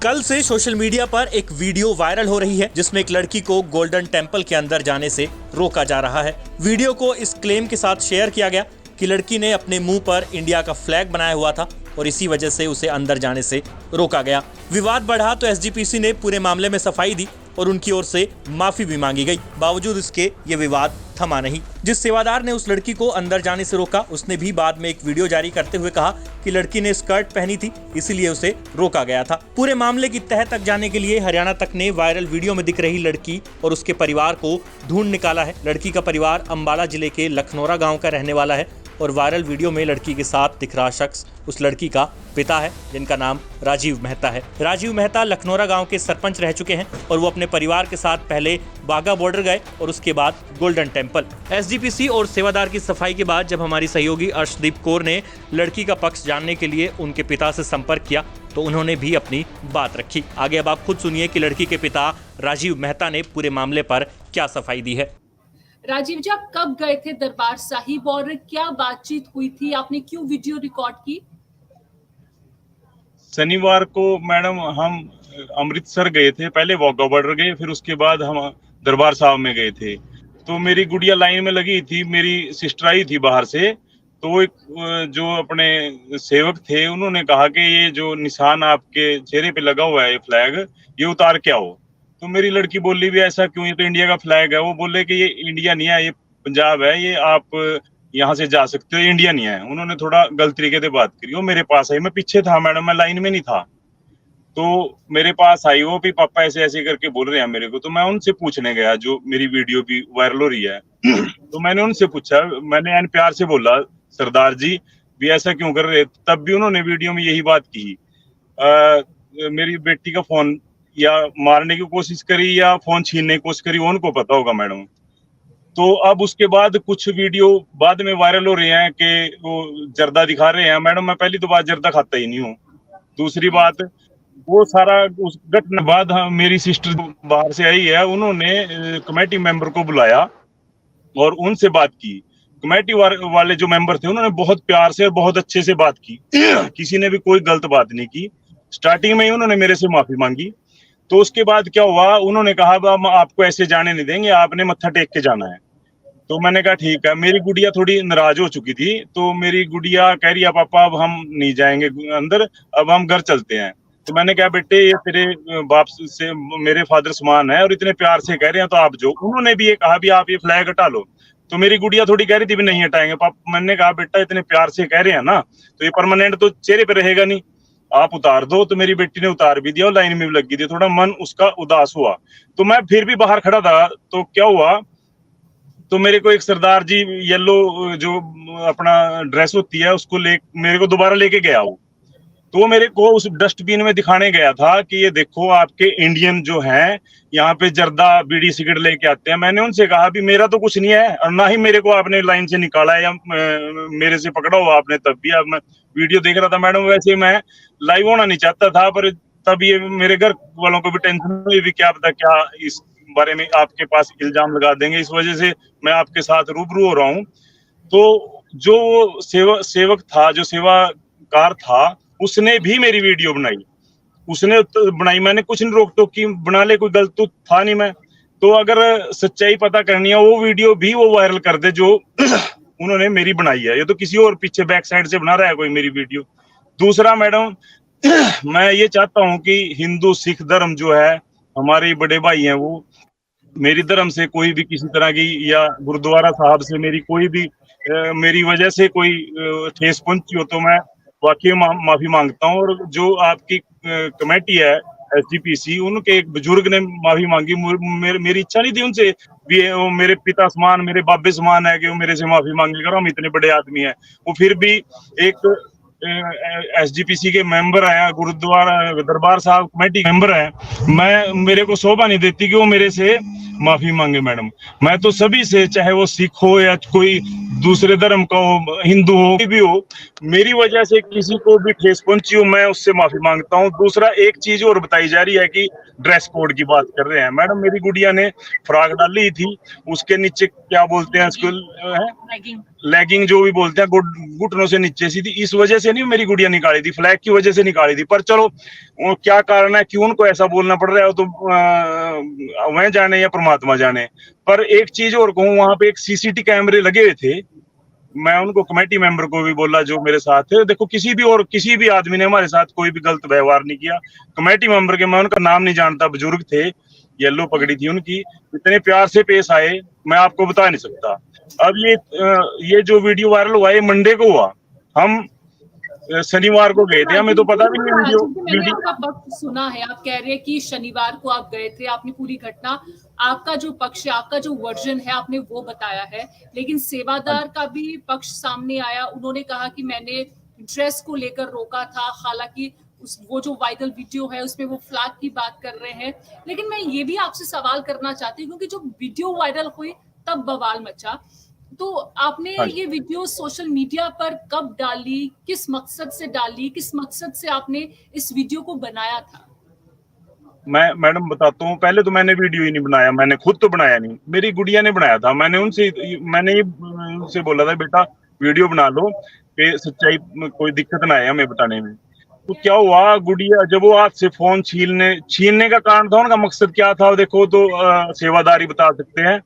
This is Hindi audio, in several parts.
कल से सोशल मीडिया पर एक वीडियो वायरल हो रही है जिसमें एक लड़की को गोल्डन टेम्पल के अंदर जाने से रोका जा रहा है। वीडियो को इस क्लेम के साथ शेयर किया गया कि लड़की ने अपने मुंह पर इंडिया का फ्लैग बनाया हुआ था और इसी वजह से उसे अंदर जाने से रोका गया। विवाद बढ़ा तो एसजीपीसी ने पूरे मामले में सफाई दी और उनकी ओर से माफी भी मांगी गई। बावजूद इसके ये विवाद थमा नहीं। जिस सेवादार ने उस लड़की को अंदर जाने से रोका, उसने भी बाद में एक वीडियो जारी करते हुए कहा कि लड़की ने स्कर्ट पहनी थी, इसीलिए उसे रोका गया था। पूरे मामले की तह तक जाने के लिए हरियाणा तक ने वायरल वीडियो में दिख रही लड़की और उसके परिवार को ढूंढ निकाला है। लड़की का परिवार अंबाला जिले के लखनौरा गाँव का रहने वाला है और वायरल वीडियो में लड़की के साथ दिख रहा शख्स उस लड़की का पिता है, जिनका नाम राजीव मेहता है। राजीव मेहता लखनौरा गांव के सरपंच रह चुके हैं और वो अपने परिवार के साथ पहले बाघा बॉर्डर गए और उसके बाद गोल्डन टेम्पल। एसजीपीसी और सेवादार की सफाई के बाद जब हमारी सहयोगी अर्शदीप कौर ने लड़की का पक्ष जानने के लिए उनके पिता से संपर्क किया तो उन्होंने भी अपनी बात रखी। आगे अब आप खुद सुनिए कि लड़की के पिता राजीव मेहता ने पूरे मामले पर क्या सफाई दी है। राजीव जी, आप कब गए थे दरबार साहिब और क्या बातचीत हुई थी? आपने क्यों वीडियो रिकॉर्ड की? शनिवार को मैडम हम अमृतसर गए थे, पहले वाघा बॉर्डर गए, फिर उसके बाद हम दरबार साहब में गए थे। तो मेरी गुड़िया लाइन में लगी थी, मेरी सिस्टर आई थी बाहर से, तो एक जो अपने सेवक थे उन्होंने कहा कि ये जो निशान आपके चेहरे पे लगा हुआ है ये फ्लैग, ये उतार के आओ। तो मेरी लड़की बोली भी ऐसा क्यों, ये तो इंडिया का फ्लैग है। वो बोले कि ये इंडिया नहीं है, ये पंजाब है, ये आप यहाँ से जा सकते हो, इंडिया नहीं है। उन्होंने थोड़ा गलत तरीके से बात करी। वो मेरे पास आई, मैं पीछे था मैडम, मैं लाइन में नहीं था। तो मेरे पास आई वो भी, पापा ऐसे ऐसे करके बोल रहे हैं मेरे को। तो मैं उनसे पूछने गया, जो मेरी वीडियो भी वायरल हो रही है तो मैंने उनसे पूछा, मैंने एन प्यार से बोला, सरदार जी भी ऐसा क्यों कर रहे? तब भी उन्होंने वीडियो में यही बात की, मेरी बेटी का फोन या मारने की कोशिश करी या फोन छीनने की कोशिश करी, वो उनको पता होगा मैडम। तो अब उसके बाद कुछ वीडियो बाद में वायरल हो रहे हैं कि वो जर्दा दिखा रहे हैं। मैडम मैं पहली तो बात जर्दा खाता ही नहीं हूँ। दूसरी बात, वो सारा उस घटना बाद मेरी सिस्टर बाहर से आई है, उन्होंने कमेटी मेंबर को बुलाया और उनसे बात की। कमेटी वाले जो मेंबर थे उन्होंने बहुत प्यार से और बहुत अच्छे से बात की किसी ने भी कोई गलत बात नहीं की। स्टार्टिंग में ही उन्होंने मेरे से माफी मांगी। तो उसके बाद क्या हुआ, उन्होंने कहा हम आपको ऐसे जाने नहीं देंगे, आपने मत्था टेक के जाना है। तो मैंने कहा ठीक है। मेरी गुड़िया थोड़ी नाराज हो चुकी थी, तो मेरी गुड़िया कह रही है पापा अब हम नहीं जाएंगे अंदर, अब हम घर चलते हैं। तो मैंने कहा बेटे ये तेरे बाप से मेरे फादर समान है और इतने प्यार से कह रहे हैं तो आप जो। उन्होंने भी ये कहा भी आप ये फ्लैग हटा लो। तो मेरी गुड़िया थोड़ी कह रही थी भी नहीं हटाएंगे पापा। मैंने कहा बेटा इतने प्यार से कह रहे हैं ना, तो ये परमानेंट तो चेहरे पे रहेगा नहीं, आप उतार दो। तो मेरी बेटी ने उतार भी दिया और लाइन में भी लगी थी। थोड़ा मन उसका उदास हुआ, तो मैं फिर भी बाहर खड़ा था। तो क्या हुआ, तो मेरे को एक सरदार जी येलो जो अपना ड्रेस होती है उसको मेरे को दोबारा लेके गया वो। तो वो मेरे को उस डस्टबिन में दिखाने गया था कि ये देखो आपके इंडियन जो हैं यहाँ पे जर्दा बीड़ी सिगरेट लेके आते हैं। मैंने उनसे कहा भी मेरा तो कुछ नहीं है और ना ही मेरे को आपने लाइन से निकाला है या मेरे से पकड़ा हुआ आपने। तब भी अब मैं वीडियो देख रहा था मैडम, वैसे मैं लाइव होना नहीं चाहता था, पर तब ये मेरे घर वालों को भी टेंशन हुई भी क्या पता क्या इस बारे में आपके पास इल्जाम लगा देंगे, इस वजह से मैं आपके साथ रूबरू हो रहा हूँ। तो जो सेवक था, जो सेवाकार था, उसने भी मेरी वीडियो बनाई। उसने तो बनाई, मैंने कुछ नहीं रोक टोक की, बना ले, कोई गलत तो था नहीं मैं। तो अगर सच्चाई पता करनी है, वो वीडियो भी वो वायरल कर दे जो उन्होंने मेरी बनाई है। ये तो किसी और पीछे बैक साइड से बना रहा है कोई मेरी वीडियो। दूसरा मैडम मैं ये चाहता हूँ कि हिंदू सिख धर्म जो है हमारे बड़े भाई हैं, वो मेरी धर्म से कोई भी किसी तरह की या गुरुद्वारा साहब से मेरी कोई भी मेरी वजह से कोई ठेस पहुंची हो तो मैं वाकई माफी मांगता हूँ। और जो आपकी कमेटी है एसजीपीसी, उनके एक बुजुर्ग ने माफी मांगी। मेरी इच्छा नहीं थी उनसे भी, वो मेरे पिता समान, मेरे बाबे समान है कि वो मेरे से माफी मांगेगा, हम इतने बड़े आदमी हैं। वो फिर भी एक एसजीपीसी के मेंबर हैं, गुरुद्वारा दरबार साहब कमेटी मेंबर हैं। मेरे को शोभा नहीं देती कि वो मेरे से माफी मांगे मैडम। मैं तो सभी से, चाहे वो सिख हो या कोई दूसरे धर्म का हो, हिंदू हो, कोई भी हो, मेरी वजह से किसी को भी ठेस पहुंची हो, मैं उससे माफी मांगता हूँ। दूसरा एक चीज और बताई जा रही है कि ड्रेस कोड की बात कर रहे हैं मैडम। मेरी गुड़िया ने फ्रॉक डाली थी, उसके नीचे क्या बोलते हैं उसको, लेगिंग जो भी बोलते हैं, घुटनों से नीचे सी थी। इस वजह से नहीं मेरी गुड़िया निकाली थी, फ्लैग की वजह से निकाली थी। पर चलो वो क्या कारण है, क्यों उनको ऐसा बोलना पड़ रहा है, तो वह जाने या परमात्मा जाने। पर एक चीज और कहूँ, वहां पे एक सीसीटीवी कैमरे लगे हुए थे। मैं उनको कमेटी मेंबर को भी बोला जो मेरे साथ थे, देखो किसी भी आदमी ने हमारे साथ कोई भी गलत व्यवहार नहीं किया। कमेटी मेंबर के, मैं उनका नाम नहीं जानता, बुजुर्ग थे, येलो पगड़ी थी उनकी, इतने प्यार से पेश आए, मैं आपको बता नहीं सकता। अब ये जो वीडियो वायरल हुआ है मंडे को हुआ, हम शनिवार को गए थे, हमें तो पता भी नहीं मैंने आपका पक्ष सुना है। आप कह रहे हैं कि शनिवार को आप गए थे, आपने पूरी घटना, आपका जो पक्ष है, आपका जो वर्जन है, आपने वो बताया है। लेकिन सेवादार का भी पक्ष सामने आया, उन्होंने कहा कि मैंने ड्रेस को लेकर रोका था। हालांकि वो जो वायरल वीडियो है उसमें वो फ्लैग की बात कर रहे हैं। लेकिन मैं ये भी आपसे सवाल करना चाहती हूँ, क्योंकि जो वीडियो वायरल हुई तब बवाल मचा, तो आपने ये वीडियो सोशल मीडिया पर कब डाली, किस मकसद से डाली, किस मकसद से आपने इस वीडियो को बनाया था? मैं मैडम बताता हूँ, पहले तो मैंने वीडियो ही नहीं बनाया, मैंने खुद तो बनाया नहीं, मेरी गुड़िया ने बनाया था। मैंने उनसे बोला था, बेटा वीडियो बना लो कि सच्चाई कोई दिक्कत ना आए हमें बताने में। तो क्या हुआ, गुड़िया जब वो हाथ से फोन छीनने का कारण था, उनका मकसद क्या था देखो तो सेवादारी बता सकते हैं।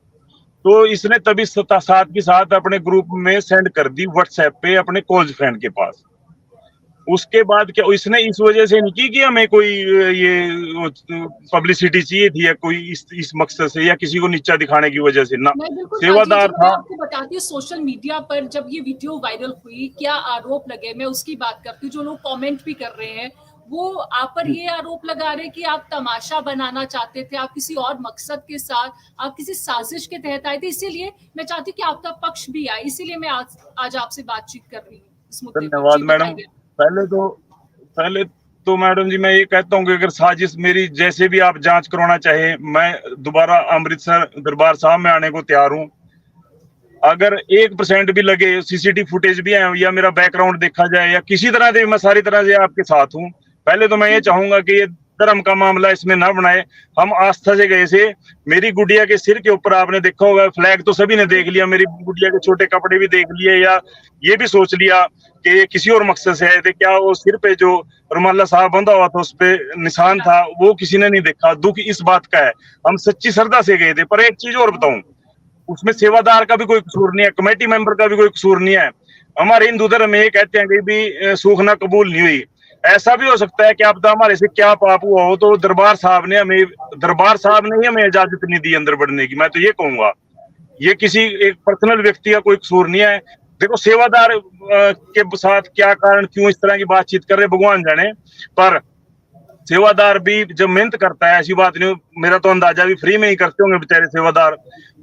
तो इसने तभी साथ के साथ अपने ग्रुप में सेंड कर दी व्हाट्सएप पे अपने कॉलेज फ्रेंड के पास। उसके बाद क्या इसने इस वजह से नहीं की कि हमें कोई ये पब्लिसिटी चाहिए थी या कोई इस मकसद से या किसी को नीचा दिखाने की वजह से ना, सेवादार था। मैं आपको बताती हूँ, सोशल मीडिया पर जब ये वीडियो वायरल हुई, क्या आरोप लगे, मैं उसकी बात करती हूँ। जो लोग कमेंट भी कर रहे हैं वो आप पर ये आरोप लगा रहे हैं कि आप तमाशा बनाना चाहते थे, आप किसी और मकसद के साथ, आप किसी साजिश के तहत आए थे। इसीलिए मैं चाहती हूँ कि आपका पक्ष भी आए, इसीलिए मैं आज आपसे बातचीत कर रही हूँ इस मुद्दे पर। धन्यवाद मैडम। पहले तो मैडम जी मैं ये कहता हूँ कि अगर साजिश मेरी जैसे भी आप जांच करवाना चाहे, मैं दोबारा अमृतसर दरबार साहब में आने को तैयार हूँ। अगर 1% भी लगे, सीसीटीवी फुटेज भी है या मेरा बैकग्राउंड देखा जाए या किसी तरह से, मैं सारी तरह से आपके साथ हूँ। पहले तो मैं ये चाहूंगा कि ये धर्म का मामला इसमें ना बनाए। हम आस्था से गए थे। मेरी गुड़िया के सिर के ऊपर आपने देखा होगा फ्लैग, तो सभी ने देख लिया। मेरी गुड़िया के छोटे कपड़े भी देख लिए, या ये भी सोच लिया कि ये किसी और मकसद से आए थे। क्या वो सिर पे जो रुमाला साहब बंधा हुआ था उस पे निशान था, वो किसी ने नहीं देखा। दुख इस बात का है, हम सच्ची श्रद्धा से गए थे। पर एक चीज और बताऊं, उसमें सेवादार का भी कोई कसूर नहीं है, कमेटी मेंबर का भी कोई कसूर नहीं है। हमारे हिंदू धर्म में ये कहते हैं कि भी सूखना कबूल नहीं हुई। ऐसा भी हो सकता है कि आप हमारे से क्या पाप हुआ हो, तो दरबार साहब ने ही हमें इजाजत नहीं दी अंदर बढ़ने की। मैं तो ये कहूंगा, ये किसी एक पर्सनल व्यक्ति का कोई कसूर नहीं है। देखो सेवादार के साथ क्या कारण, क्यों इस तरह की बातचीत कर रहे भगवान जाने। पर सेवादार भी जब मेहनत करता है, ऐसी बात नहीं, मेरा तो अंदाजा भी फ्री में ही करते होंगे बेचारे सेवादार।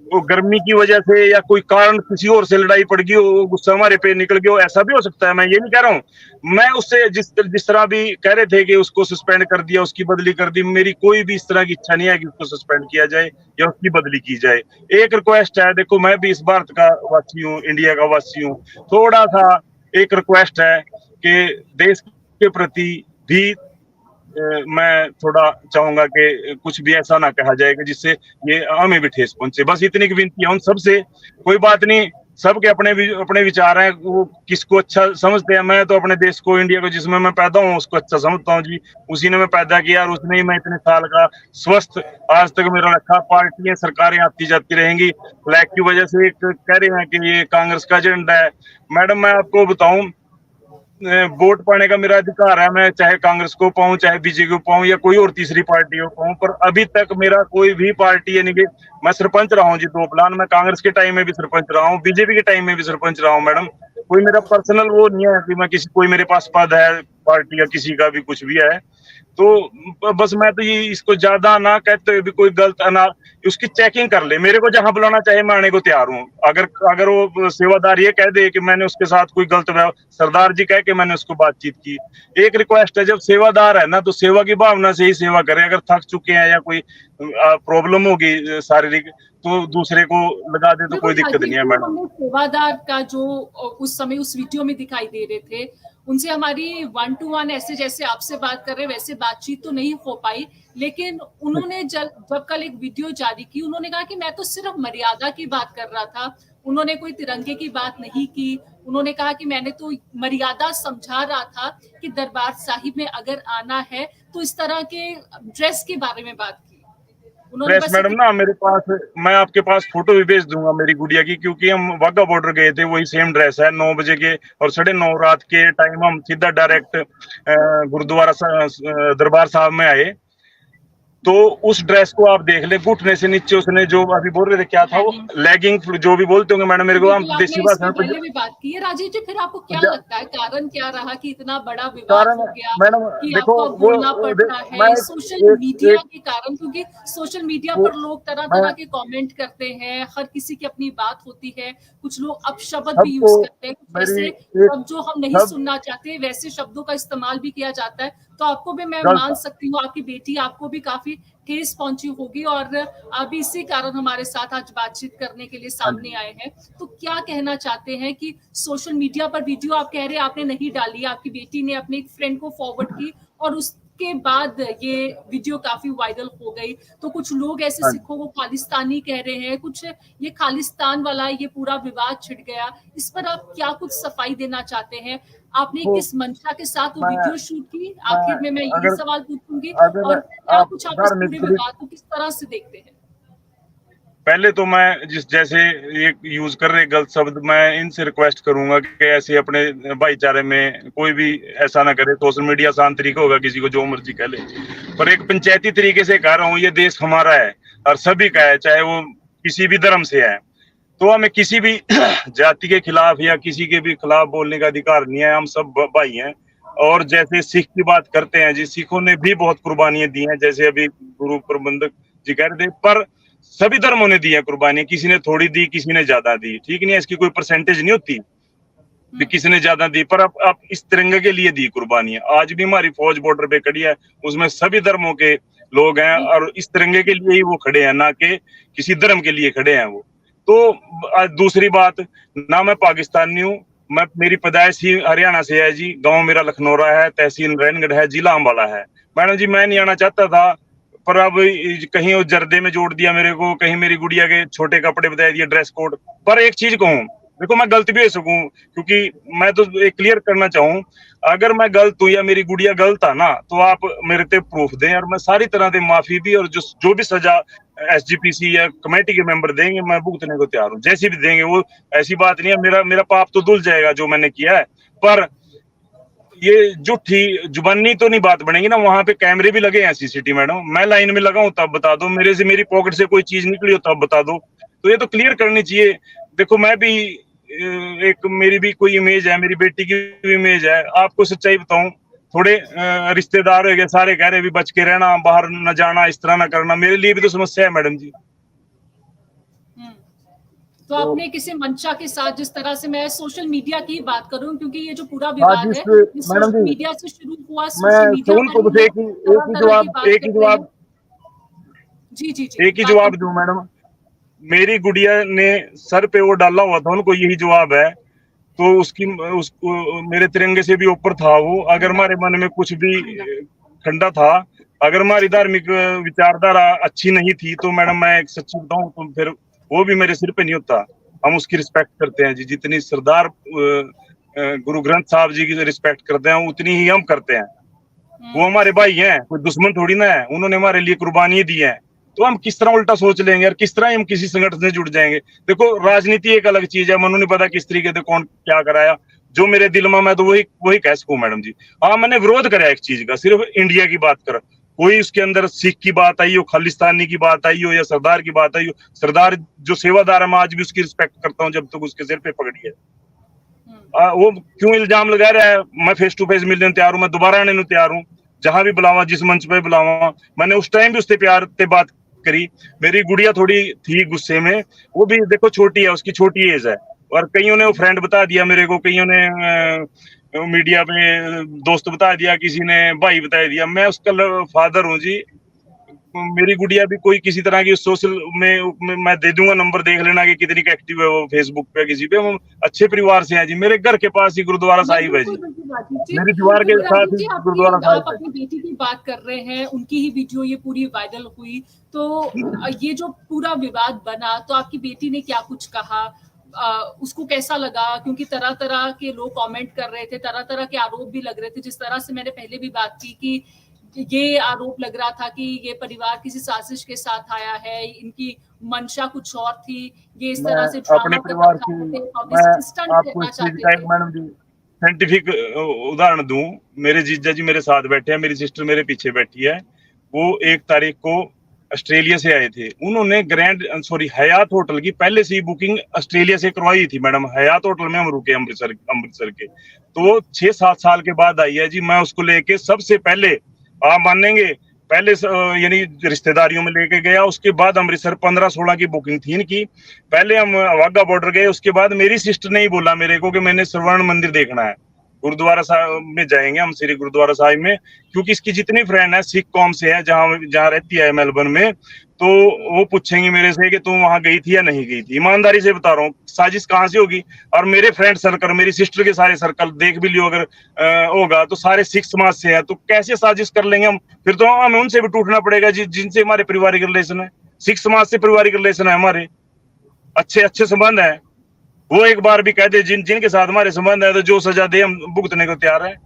वो गर्मी की वजह से या कोई कारण किसी और से लड़ाई पड़ गई हो, गुस्सा हमारे पे निकल गया हो, ऐसा भी हो सकता है। मैं ये नहीं कह रहा हूँ। मैं उससे जिस तरह भी कह रहे थे कि उसको सस्पेंड कर दिया, उसकी बदली कर दी, मेरी कोई भी इस तरह की इच्छा नहीं है कि उसको सस्पेंड किया जाए या उसकी बदली की जाए। एक रिक्वेस्ट है, देखो मैं भी इस भारत का वासी हूँ, इंडिया का वासी हूँ, थोड़ा सा एक रिक्वेस्ट है कि देश के प्रति भी मैं थोड़ा चाहूंगा कि कुछ भी ऐसा ना कहा जाएगा जिससे ये हमें भी ठेस पहुंचे। बस इतनी की विनती है उन सबसे। कोई बात नहीं, सबके अपने विचार हैं, वो किसको अच्छा समझते हैं। मैं तो अपने देश को, इंडिया को, जिसमें मैं पैदा हूँ उसको अच्छा समझता हूँ जी। उसी ने मैं पैदा किया और उसने ही मैं इतने साल का स्वस्थ आज तक मेरा रखा। पार्टियां सरकारें आती जाती रहेंगी। फ्लैग की वजह से एक कह रहे हैं कि ये कांग्रेस का एजेंडा है। मैडम मैं आपको बताऊं, वोट पाने का मेरा अधिकार है। मैं चाहे कांग्रेस को पाऊं, चाहे बीजेपी को पाऊं या कोई और तीसरी पार्टी को पाऊं। पर अभी तक मेरा कोई भी पार्टी, यानी कि मैं सरपंच रहा हूं जी 2 प्लान। मैं कांग्रेस के टाइम में भी सरपंच रहा हूं, बीजेपी के टाइम में भी सरपंच रहा हूं। मैडम कोई मेरा पर्सनल वो नहीं है कि मैं कोई मेरे पास पद है पार्टी या किसी का भी कुछ भी है। तो बस मैं तो ये इसको ज्यादा ना कहते हुए भी कोई गलत ना उसकी चेकिंग कर ले, मेरे को जहां बुलाना चाहे मैं आने को तैयार हूँ। अगर अगर वो सेवादार ये कह दे कि मैंने उसके साथ कोई गलत सरदार जी कह के मैंने उसको बातचीत की, एक रिक्वेस्ट है, जब सेवादार है ना तो सेवा की भावना से ही सेवा करें। अगर थक चुके हैं या कोई प्रॉब्लम होगी शारीरिक तो दूसरे को लगा दे तो कोई दिक्कत नहीं है मैडम। सेवादार का जो उस समय उस वीडियो में दिखाई दे रहे थे, उनसे हमारी 1 to 1 ऐसे जैसे आपसे बात कर रहे हैं वैसे बातचीत तो नहीं हो पाई, लेकिन उन्होंने जब कल एक वीडियो जारी की, उन्होंने कहा कि मैं तो सिर्फ मर्यादा की बात कर रहा था, उन्होंने कोई तिरंगे की बात नहीं की। उन्होंने कहा कि मैंने तो मर्यादा समझा रहा था कि दरबार साहिब में अगर आना है तो इस तरह के ड्रेस के बारे में बात की। ड्रेस मैडम ना मेरे पास, मैं आपके पास फोटो भी भेज दूंगा मेरी गुड़िया की, क्योंकि हम वाघा बॉर्डर गए थे, वही सेम ड्रेस है। 9 बजे के और 9:30 रात के टाइम हम सीधा डायरेक्ट गुरुद्वारा दरबार साहब में आए। तो उस ड्रेस को आप देख ले, घुटने से नीचे उसने जो अभी बोल रहे थे क्या था वो, लेगिंग जो भी बोलते होंगे मैडम, मेरे को हम देसी भाषा पहले भी बात की है। राजीव जी, फिर आपको क्या लगता है कारण क्या रहा कि इतना बड़ा विवाद हो गया मैडम? कि देखो आपको बोलना पड़ता है सोशल मीडिया के कारण, क्योंकि सोशल मीडिया पर लोग तरह तरह के कमेंट करते हैं, हर किसी की अपनी बात होती है, कुछ लोग अपशब्द भी यूज करते हैं, कुछ ऐसे शब्द जो हम नहीं सुनना चाहते वैसे शब्दों का इस्तेमाल भी किया जाता है। तो आपको भी मैं मान सकती हूँ, आपकी बेटी आपको भी काफी ठेस पहुंची होगी और आप इसी कारण हमारे साथ आज बातचीत करने के लिए सामने आए हैं। तो क्या कहना चाहते हैं कि सोशल मीडिया पर वीडियो आप कह रहे हैं आपने नहीं डाली, आपकी बेटी ने अपने एक फ्रेंड को फॉरवर्ड की और उसके बाद ये वीडियो काफी वायरल हो गई। तो कुछ लोग ऐसे सिखों को खालिस्तानी कह रहे हैं, कुछ ये खालिस्तान वाला ये पूरा विवाद छिड़ गया, इस पर आप क्या कुछ सफाई देना चाहते हैं? आपने किस मंशा के साथ वो वीडियो शूट की? आखिर में मैं यही सवाल पूछूंगी, और क्या कुछ आप इस पूरे विवाद को किस तरह से देखते हैं? पहले तो मैं जैसे ये यूज कर रहे गलत शब्द, मैं इनसे रिक्वेस्ट करूंगा कि ऐसे अपने भाईचारे में कोई भी ऐसा ना करे। सोशल मीडिया आसान तरीका होगा, किसी को जो मर्जी कह ले, पर एक पंचायती तरीके से कह रहा हूँ, ये देश हमारा है और सभी का है, चाहे वो किसी भी धर्म से है। तो हमें किसी भी जाति के खिलाफ या किसी के भी खिलाफ बोलने का अधिकार नहीं है। हम सब भाई हैं। और जैसे सिख की बात करते हैं जी, सिखों ने भी बहुत कुर्बानियां दी हैं, जैसे अभी गुरु प्रबंधक जी कह रहे थे, पर सभी धर्मों ने दी है कुर्बानियां, किसी ने थोड़ी दी, किसी ने ज्यादा दी, ठीक नहीं है, इसकी कोई परसेंटेज नहीं होती भी किसी ने ज्यादा दी, पर अब इस तिरंगे के लिए दी कुर्बानियां। आज भी हमारी फौज बॉर्डर पे खड़ी है, उसमें सभी धर्मों के लोग हैं और इस तिरंगे के लिए ही वो खड़े हैं, ना कि किसी धर्म के लिए खड़े हैं वो। तो दूसरी बात, ना मैं पाकिस्तानी हूँ, मैं मेरी पैदाइश ही हरियाणा से है जी, गांव मेरा लखनौरा है, तहसील नारायणगढ़ है, जिला अम्बाला है। मैडम जी मैं नहीं आना चाहता था, पर अब कहीं वो जर्दे में जोड़ दिया मेरे को, कहीं मेरी गुड़िया के छोटे कपड़े बता दिए, ड्रेस कोड। पर एक चीज कहूँ, देखो मैं गलत भी हो सकूं, क्योंकि मैं तो एक क्लियर करना चाहूँ, अगर मैं गलत हूँ या मेरी गुड़िया गलत है ना, तो आप मेरे पे प्रूफ दें और मैं सारी तरह से माफी भी और जो भी सजा SGPC या कमेटी के मेंबर देंगे मैं भुगतने को तैयार हूँ, जैसी भी देंगे। वो ऐसी बात नहीं है, मेरा पाप तो धुल जाएगा जो मैंने किया है, पर ये झूठी जुबानी तो नहीं बात बनेगी ना। वहां पे कैमरे भी लगे हैं CCTV मैडम, मैं लाइन में लगा हूं तब बता दो, मेरी पॉकेट से कोई चीज निकली हो तब बता दो। तो ये तो क्लियर करनी चाहिए। देखो मैं भी एक, मेरी भी कोई इमेज है, मेरी बेटी की भी इमेज है। आपको सच्चाई बताऊं, थोड़े रिश्तेदार हो गए, सारे कह रहे भी बच के रहना, बाहर न जाना, इस तरह ना करना, मेरे लिए भी तो समस्या है मैडम जी। तो आपने किसी मंशा के साथ, जिस तरह से मैं सोशल मीडिया की बात करूं, क्योंकि ये जो पूरा विवाद है सोशल मीडिया से शुरू हुआ, सोशल मीडिया पर एक ही जवाब दूं मैडम। मेरी गुड़िया ने सर पे वो डाला हुआ था, उनको यही जवाब है, तो उसको मेरे तिरंगे से भी ऊपर था वो। अगर हमारे मन में कुछ भी ठंडा था, अगर हमारी धार्मिक विचारधारा अच्छी नहीं थी, तो मैडम मैं एक सच्ची बताऊं तो फिर वो भी मेरे सिर पे नहीं होता। हम उसकी रिस्पेक्ट करते हैं जी, जितनी सरदार गुरु ग्रंथ साहब जी की रिस्पेक्ट करते हैं उतनी ही हम करते हैं। वो हमारे भाई हैं, कोई दुश्मन थोड़ी ना है, उन्होंने हमारे लिए कुर्बानी दी है। तो हम किस तरह उल्टा सोच लेंगे और किस तरह हम किसी संगठन से जुड़ जाएंगे? देखो राजनीति एक अलग चीज है, मनु नहीं पता किस तरीके से कौन क्या कराया, जो मेरे दिल में मैं तो वही कह सकूं मैडम जी। हाँ मैंने विरोध करा एक चीज का, सिर्फ इंडिया की बात कर, कोई उसके अंदर सिख की बात आई हो, खालिस्तानी की बात आई हो या सरदार की बात आई हो, सरदार जो सेवादार है मैं आज भी उसकी रिस्पेक्ट करता हूँ जब तक उसके सिर पे पकड़ी है। वो क्यों इल्जाम लगा रहा है, मैं फेस टू फेस मिलने तैयार हूँ, मैं दोबारा आने तैयार हूँ। जहां भी बुलावा, जिस मंच पे बुलावा, मैंने उस टाइम भी उससे प्यार से बात करी। मेरी गुड़िया थोड़ी थी गुस्से में, वो भी देखो छोटी है, उसकी छोटी एज है, और कईयों ने वो फ्रेंड बता दिया मेरे को, कईयों ने मीडिया में दोस्त बता दिया, किसी ने भाई बता दिया। मैं उसका फादर हूँ जी। मेरी गुड़िया भी कोई किसी तरह की सोशल में मैं दे दूंगा नंबर, देख लेना कि कितनी एक्टिव है वो फेसबुक पे, किसी पे। वो अच्छे परिवार से है जी, मेरे घर के पास ही गुरुद्वारा साहिब है बिल्कुल जी, बिल्कुल राजीव जी। मेरी दीवार के बिल्कुल साथ राजीव ही जी, गुरुद्वारा आप साहिब है। अपनी बेटी की बात कर रहे हैं, उनकी ही वीडियो ये पूरी वायरल हुई, तो ये जो पूरा विवाद बना, तो आपकी बेटी ने क्या कुछ कहा? उसको कैसा लगा? क्योंकि तरह तरह के लोग कमेंट कर रहे थे, तरह तरह के आरोप भी लग रहे थे। जिस तरह से मैंने पहले भी बात की कि ये आरोप लग रहा था कि ये परिवार किसी साजिश के साथ आया है, इनकी मंशा कुछ और थी, ये इस मैं तरह से अपने ड्रामा करना परिवार की चाहते थे, मैं पब्लिसिटी स्टंट आपको करना इस चीज चाहते का एक, थे। मैडम जी, साइंटिफिक उदाहरण दूं। मेरे जीजा जी मेरे साथ बैठे हैं, मेरी सिस्टर मेरे पीछे बैठी है। वो 1 तारीख को ऑस्ट्रेलिया से आए थे। उन्होंने हयात होटल की पहले से ही बुकिंग ऑस्ट्रेलिया से करवाई थी मैडम। हयात होटल में हम रुके अमृतसर के। तो वो 6-7 साल के बाद आई है जी। मैं उसको लेके सबसे पहले, आप मानेंगे, पहले यानी रिश्तेदारियों में लेके गया। उसके बाद अमृतसर 15-16 की बुकिंग थी इनकी। पहले हम वाघा बॉर्डर गए। उसके बाद मेरी सिस्टर ने ही बोला मेरे को कि मैंने स्वर्ण मंदिर देखना है, गुरुद्वारा साहिब में जाएंगे हम, श्री गुरुद्वारा साहिब में। क्योंकि इसकी जितनी फ्रेंड है सिख कौम से है, जहां जहां रहती है मेलबर्न में, तो वो पूछेंगे मेरे से कि तुम वहां गई थी या नहीं गई थी। ईमानदारी से बता रहा हूँ, साजिश कहाँ से होगी। और मेरे फ्रेंड सर्कल, मेरी सिस्टर के सारे सर्कल देख भी लियो अगर होगा तो सारे सिख समाज से है, तो कैसे साजिश कर लेंगे हम? फिर तो हमें उनसे भी टूटना पड़ेगा जिनसे हमारे पारिवारिक रिलेशन है। सिख समाज से पारिवारिक रिलेशन है हमारे, अच्छे अच्छे संबंध है। वो एक बार भी कह दे जिनके साथ हमारे संबंध है, तो जो सजा दे हम भुगतने को तैयार है।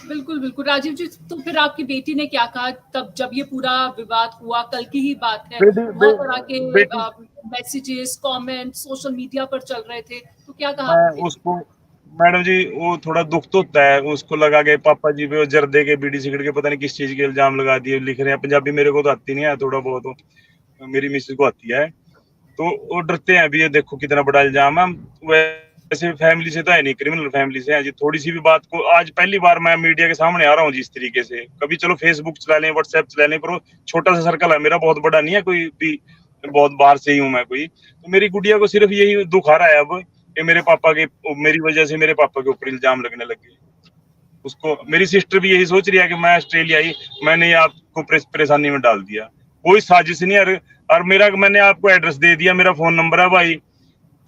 बिल्कुल बिल्कुल राजीव जी, तो फिर आपकी बेटी ने क्या कहा तब जब ये पूरा विवाद हुआ? कल की ही बात है, बहुत तरह के बेटी मैसेजेस, कमेंट सोशल मीडिया पर चल रहे थे, तो क्या कहा मैं आपकी बेटी? उसको, मैडम जी, वो थोड़ा दुख तो होता है। उसको लगा के पापा जी पे वो जर्दे के, बीड़ी सिगरेट के, पता नहीं किस चीज के इल्जाम लगा दिए। लिख रहे हैं पंजाबी, मेरे को तो आती नहीं है, थोड़ा बहुत तो मेरी मिसेज को आती है। तो वो डरते हैं अभी, ये देखो कितना बड़ा इल्जाम है। वैसे फैमिली से तो है नहीं, क्रिमिनल फैमिली से है जी। थोड़ी सी भी बात को, आज पहली बार मैं मीडिया के सामने आ रहा हूँ जी इस तरीके से। कभी चलो फेसबुक चला लें, व्हाट्सएप चला लें, पर वो छोटा सा सर्कल है मेरा, बहुत बड़ा नहीं है कोई भी, बहुत बाहर से ही हूँ मैं कोई। तो मेरी गुड़िया को सिर्फ यही दुख आ रहा है अब कि मेरे पापा के, मेरी वजह से मेरे पापा के ऊपर इल्जाम लगने लगे। उसको, मेरी सिस्टर भी यही सोच रही है कि मैं ऑस्ट्रेलिया आई, मैंने आपको परेशानी में डाल दिया। कोई साजिश नहीं है। और मैंने आपको एड्रेस दे दिया, मेरा फोन नंबर है भाई।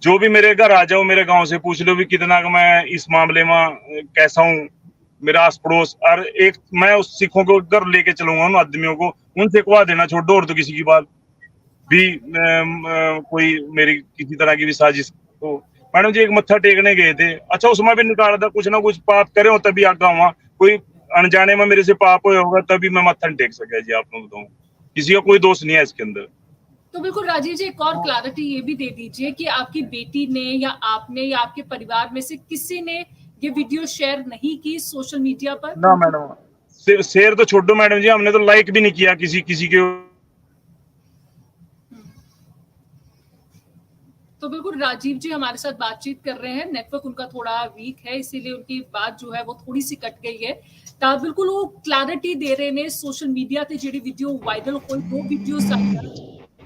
जो भी मेरे घर आ जाओ, मेरे गांव से पूछ लो भी कितना का मैं इस मामले में कैसा हूँ, मेरा आस पड़ोस। और एक मैं उस सिखों को घर लेके चलूंगा, उन आदमियों को, उनसे कहवा देना छोड़ो, और तो किसी की बात भी कोई मेरी किसी तरह की भी साजिश। तो मैडम जी, एक मत्था टेकने गए थे, अच्छा उसमें भी निकाला था, कुछ ना कुछ पाप करे हो तभी आगा हुआ। कोई अनजाने में मेरे से पाप हुआ होगा तभी मैं मत्था नहीं टेक सका जी। आप लोग बताऊं, किसी का कोई दोष नहीं है इसके अंदर। तो बिल्कुल राजीव जी, एक और क्लैरिटी ये भी दे दीजिए कि आपकी बेटी ने या आपने या आपके परिवार में से किसी ने ये वीडियो शेयर नहीं की सोशल मीडिया पर? ना मैडम, शेयर तो छोड़ो मैडम जी, हमने तो लाइक भी नहीं किया किसी के। तो बिल्कुल राजीव जी हमारे साथ बातचीत कर रहे हैं, नेटवर्क उनका थोड़ा वीक है, इसीलिए उनकी बात जो है वो थोड़ी सी कट गई है। बिल्कुल वो क्लैरिटी दे रहे ने सोशल मीडिया ते ਜਿਹੜੀ ਵੀਡੀਓ ਵਾਇਰਲ ਹੋਈ, 2 ਵੀਡੀਓਜ਼ ਆਈਆਂ।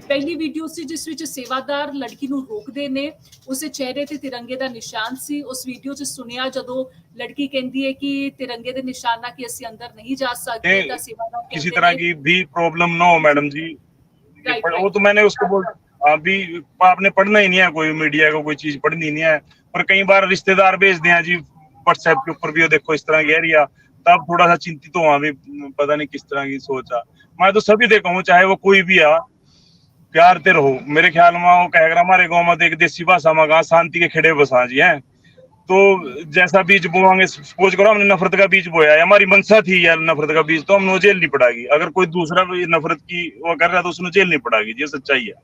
ਪਹਿਲੀ ਵੀਡੀਓ ਸੀ ਜਿਸ ਵਿੱਚ ਸੇਵਾਦਾਰ ਲੜਕੀ ਨੂੰ ਰੋਕਦੇ ਨੇ, ਉਸੇ ਚਿਹਰੇ ਤੇ ਤਿਰੰਗੇ ਦਾ ਨਿਸ਼ਾਨ ਸੀ। ਉਸ ਵੀਡੀਓ 'ਚ ਸੁਣਿਆ ਜਦੋਂ ਲੜਕੀ ਕਹਿੰਦੀ ਹੈ ਕਿ ਤਿਰੰਗੇ ਦੇ ਨਿਸ਼ਾਨ ਨਾਲ ਕਿ ਅਸੀਂ ਅੰਦਰ नहीं जा सकते, ਤਾਂ ਸੇਵਾਦਾਰ किसी कहते तरह हैं की भी प्रॉब्लम ना हो मैडम जी। राइट वो तो मैंने उसको बोल, अभी आपने पढ़ना ही नहीं है, कोई मीडिया को कोई चीज पढ़नी नहीं है। पर कई बार रिश्तेदार भेज दिया जी व्हाट्सएप के ऊपर भी, देखो इस तरह कह रही है, तब थोड़ा सा चिंतित हुआ भी, पता नहीं किस तरह की सोचा। मैं तो सभी देखा हूँ, चाहे वो कोई भी आ, प्यार ते रहो। मेरे ख्याल में वो कहेगा हमारे गाँव में तो एक देसी भाषा में कहा, शांति के खेड़े बसा जी है। तो जैसा बीज बोएंगे, सपोज करो हमने नफरत का बीज बोया, हमारी मनसा थी यार नफरत का बीज, तो हमने जेल नहीं पड़ेगी। अगर कोई दूसरा भी नफरत की वो कर रहा है तो उसने जेल नहीं पड़ेगी, ये सच्चाई है।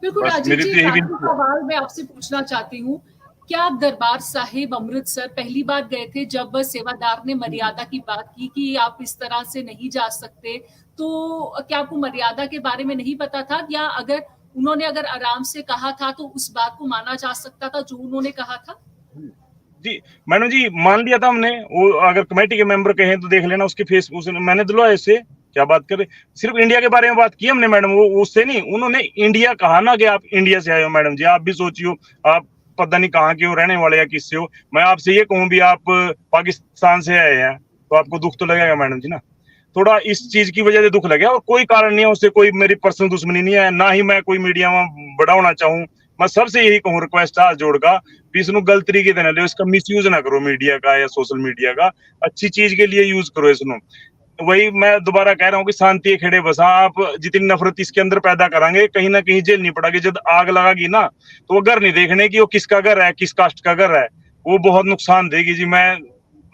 बिल्कुल बस राजीव मेरी जी, तो यही एक भी आखिरी सवाल मैं आपसे पूछना चाहती हूँ, क्या आप दरबार साहिब अमृतसर पहली बार गए थे जब सेवादार ने मर्यादा की बात की कि आप इस तरह से नहीं जा सकते, तो क्या आपको मर्यादा के बारे में नहीं पता था, या अगर उन्होंने अगर आराम से कहा था तो उस बात को माना जा सकता था जो उन्होंने कहा था? जी मैडम जी, मान लिया था हमने, वो अगर कमेटी के मेंबर कहें तो देख लेना उसके फेस, उसने मैंने दिलवाया इससे, क्या बात कर रहे, सिर्फ इंडिया के बारे में बात की हमने मैडम, वो उससे नहीं, उन्होंने इंडिया कहा ना कि आप इंडिया से आए हो। मैडम जी आप भी सोचियो, आप पता नहीं कहाँ के हो, रहने वाले या किससे हो। मैं आपसे ये कहूँ भी आप पाकिस्तान से आए हैं तो आपको दुख तो लगेगा मैडम जी ना, थोड़ा इस चीज की वजह से दुख लगे। और कोई कारण नहीं है, उससे कोई मेरी पर्सनल दुश्मनी नहीं है, ना ही मैं कोई मीडिया में बढ़ाना चाहूँ। मैं सबसे यही कहूँ, रिक्वेस्ट हाथ जोड़गा भी इसको गलत तरीके से ना लो, इसका मिस यूज ना करो मीडिया का या सोशल मीडिया का, अच्छी चीज के लिए यूज करो इसको। वही मैं दोबारा कह रहा हूँ कि शांति खेड़े बसा, आप जितनी नफरत इसके अंदर पैदा करांगे कहीं ना कहीं जेल नहीं पड़ेगी। जब आग लगागी ना तो वो घर नहीं देखने की वो किसका घर है, किस कास्ट का घर है, वो बहुत नुकसान देगी जी। मैं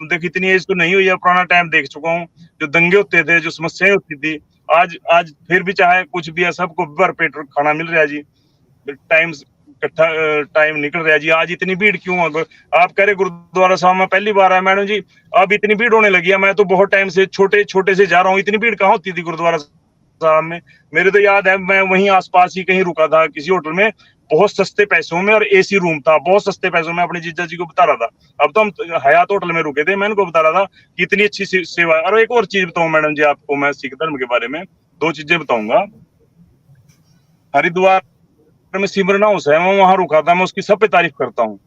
देख इतनी एज तो नहीं हुई है, पुराना टाइम देख चुका हूँ, जो दंगे होते थे, जो समस्याएं होती थी। आज आज फिर भी चाहे कुछ भी है, सबको भरपेट खाना मिल रहा है जी, टाइम निकल रहा है जी। आज इतनी भीड़ क्यों है? आप कह रहे गुरुद्वारा साहब में पहली बार आया मैडम जी, अब इतनी भीड़ होने लगी है। मैं तो बहुत टाइम से छोटे छोटे से जा रहा हूँ, इतनी भीड़ कहाँ होती थी गुरुद्वारा साहब में। मेरे तो याद है मैं वहीं आसपास ही कहीं रुका था किसी होटल में, बहुत सस्ते पैसों में, और एसी रूम था, बहुत सस्ते पैसों में, अपने जीजा जी को बता रहा था। अब तो हम हयात होटल में रुके थे, मैं इनको बता रहा था कि इतनी अच्छी सेवा है। और एक और चीज बताऊं मैडम जी आपको, मैं सिख धर्म के बारे में 2 चीजें बताऊंगा। हरिद्वार में सिमरन हाउस है, मैं वहां रुका था, मैं उसकी सब पे तारीफ करता हूँ।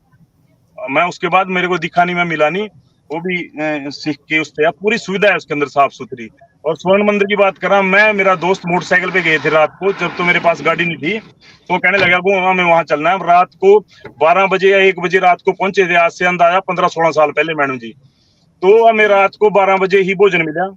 मैं उसके बाद मेरे को दिखा नहीं, मैं मिला नहीं, वो भी सीख के उस पे पूरी सुविधा है उसके अंदर, साफ सुथरी। और स्वर्ण मंदिर की बात करा, मैं मेरा दोस्त मोटरसाइकिल पे गए थे रात को, जब तो मेरे पास गाड़ी नहीं थी, तो कहने लगा वो हमें वहां चलना है। रात को 12 बजे या 1 बजे रात को पहुंचे थे, आज से अंदाजा 15-16 साल पहले मैडम जी। तो हमें रात को 12 बजे ही भोजन मिला,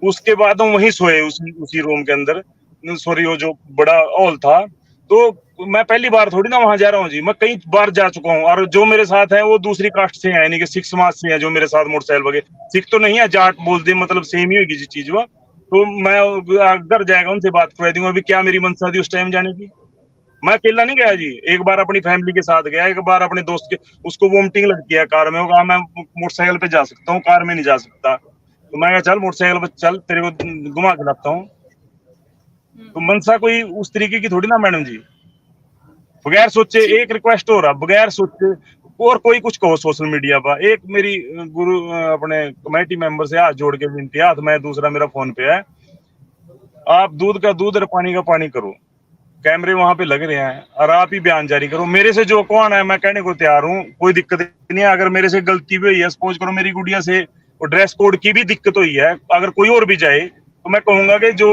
उसके बाद हम वहीं सोए उसी रूम के अंदर, सॉरी वो जो बड़ा हॉल था। तो मैं पहली बार थोड़ी ना वहां जा रहा हूँ जी, मैं कई बार जा चुका हूँ। और जो मेरे साथ है वो दूसरी कास्ट से है, नहीं कि सिख समाज से है जो मेरे साथ मोटरसाइकिल वगैरह, सिख तो नहीं है, जाट बोल दे, मतलब सेम ही होगी जी चीज वो। तो मैं घर जाएगा उनसे बात करवा दूंगा। अभी क्या मेरी मंशा थी उस टाइम जाने की, मैं अकेला नहीं गया जी, एक बार अपनी फैमिली के साथ गया, एक बार अपने दोस्त के, उसको वोमिटिंग लगती है कार में, वो कहा मैं मोटरसाइकिल पे जा सकता हूँ, कार में नहीं जा सकता। तो मैं कहा चल मोटरसाइकिल पे चल, तेरे को घुमा के लाता हूँ। तो मनसा कोई उस तरीके की थोड़ी ना मैडम जी, बगैर सोचे एक रिक्वेस्ट हो रहा, बगैर सोचे। और कोई कुछ कहो सोशल मीडिया पर, एक मेरी गुरु अपने कमेटी मेंबर से हाथ जोड़ के विनती है, हाथ में दूसरा मेरा फोन पे है, आप दूध का दूध और पानी का पानी करो, कैमरे वहां पे लग रहे हैं, और आप ही बयान जारी करो। मेरे से जो कौन है मैं कहने को तैयार हूँ, कोई दिक्कत नहीं है। अगर मेरे से गलती भी हुई है, सपोज करो मेरी गुड़िया से ड्रेस कोड की भी दिक्कत हुई है, अगर कोई और भी जाए तो मैं कहूंगा कि जो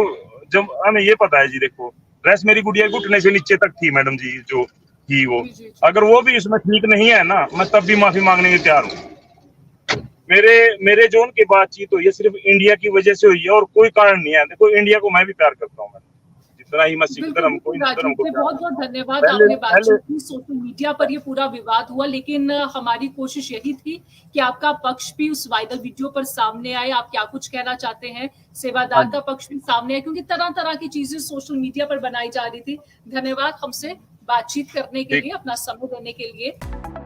जब हमें ये पता है जी, देखो ड्रेस मेरी गुड़िया घुटने से नीचे तक थी मैडम जी, जो थी वो, अगर वो भी इसमें ठीक नहीं है ना, मैं तब भी माफी मांगने के तैयार हूँ। मेरे जो उनकी बातचीत हुई है सिर्फ इंडिया की वजह से हुई है, और कोई कारण नहीं है। देखो इंडिया को मैं भी प्यार करता हूँ, जितना ही मैं सिख धर्म को, राजीव भाई बहुत बहुत धन्यवाद, आपने बातचीत की। सोशल मीडिया पर ये पूरा विवाद हुआ, लेकिन हमारी कोशिश यही थी कि आपका पक्ष भी उस वायरल वीडियो पर सामने आए। आप क्या कुछ कहना चाहते हैं? सेवादार का पक्ष भी सामने आए, क्योंकि तरह तरह की चीजें सोशल मीडिया पर बनाई जा रही थी। धन्यवाद हमसे बातचीत करने के लिए, अपना समय देने के लिए।